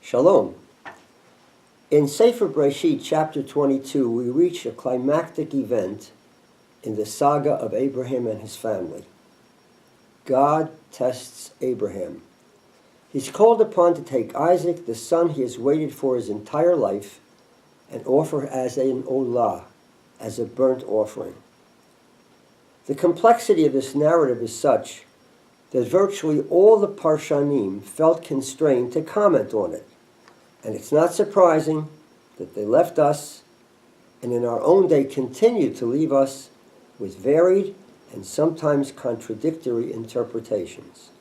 Shalom. In Sefer Breshit, chapter 22, we reach a climactic event in the saga of Abraham and his family. God tests Abraham. He's called upon to take Isaac, the son he has waited for his entire life, and offer as an olah, as a burnt offering. The complexity of this narrative is such that virtually all the Parshanim felt constrained to comment on it. And it's not surprising that they left us, and in our own day continue to leave us, with varied and sometimes contradictory interpretations.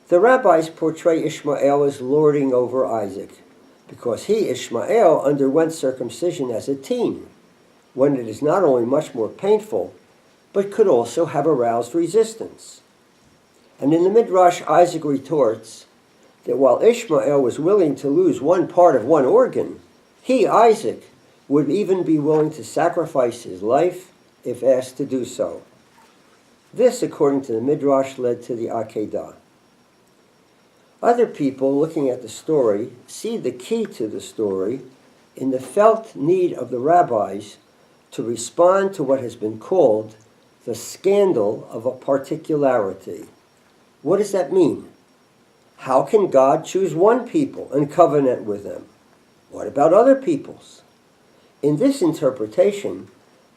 The rabbis portray Ishmael as lording over Isaac, because he, Ishmael, underwent circumcision as a teen, when it is not only much more painful, but could also have aroused resistance. And in the Midrash, Isaac retorts that while Ishmael was willing to lose one part of one organ, he, Isaac, would even be willing to sacrifice his life if asked to do so. This, according to the Midrash, led to the Akedah. Other people looking at the story see the key to the story in the felt need of the rabbis to respond to what has been called the scandal of a particularity. What does that mean? How can God choose one people and covenant with them? What about other peoples? In this interpretation,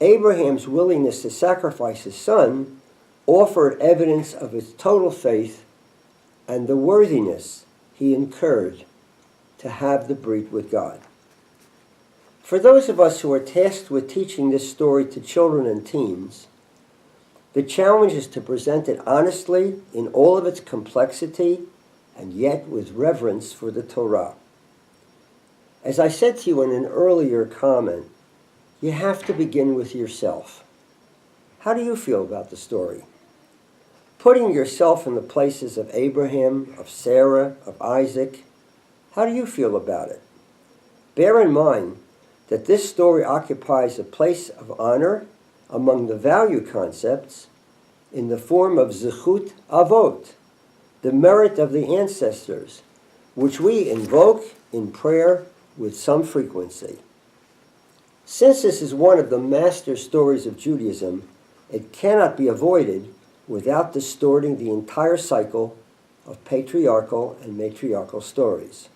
Abraham's willingness to sacrifice his son offered evidence of his total faith and the worthiness he incurred to have the brit with God. For those of us who are tasked with teaching this story to children and teens, the challenge is to present it honestly in all of its complexity and yet with reverence for the Torah. As I said to you in an earlier comment, you have to begin with yourself. How do you feel about the story? Putting yourself in the places of Abraham, of Sarah, of Isaac, how do you feel about it? Bear in mind that this story occupies a place of honor among the value concepts in the form of Zechut Avot, the merit of the ancestors, which we invoke in prayer with some frequency. Since this is one of the master stories of Judaism, it cannot be avoided without distorting the entire cycle of patriarchal and matriarchal stories.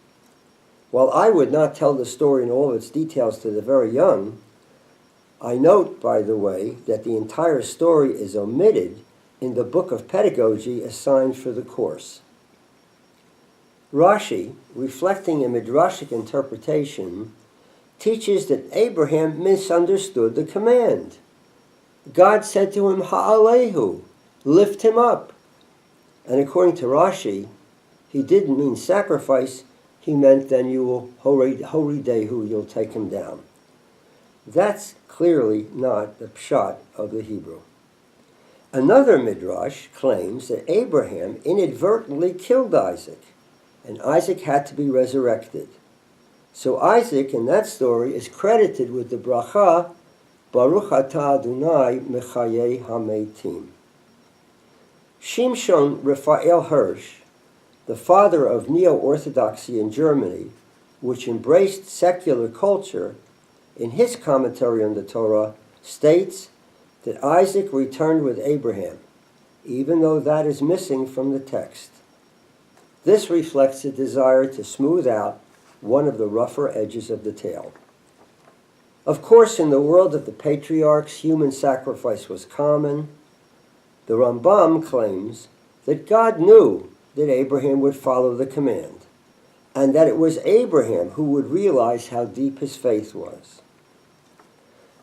While I would not tell the story in all of its details to the very young, I note, by the way, that the entire story is omitted in the book of pedagogy assigned for the course. Rashi, reflecting a midrashic interpretation, teaches that Abraham misunderstood the command. God said to him, Ha'alehu, lift him up. And according to Rashi, he didn't mean sacrifice, he meant then you will, horidehu, you'll take him down. That's clearly not the pshat of the Hebrew. Another midrash claims that Abraham inadvertently killed Isaac, and Isaac had to be resurrected. So Isaac, in that story, is credited with the bracha, Baruch atah Adonai mechayei hametim. Shimshon Raphael Hirsch, the father of neo-Orthodoxy in Germany, which embraced secular culture, in his commentary on the Torah, states that Isaac returned with Abraham, even though that is missing from the text. This reflects a desire to smooth out one of the rougher edges of the tale. Of course, in the world of the patriarchs, human sacrifice was common. The Rambam claims that God knew that Abraham would follow the command, and that it was Abraham who would realize how deep his faith was.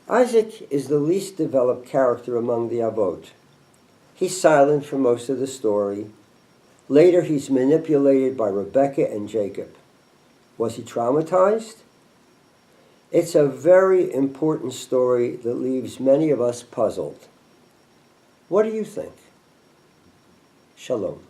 Isaac is the least developed character among the Avot. He's silent for most of the story. Later, he's manipulated by Rebekah and Jacob. Was he traumatized? It's a very important story that leaves many of us puzzled. What do you think? Shalom.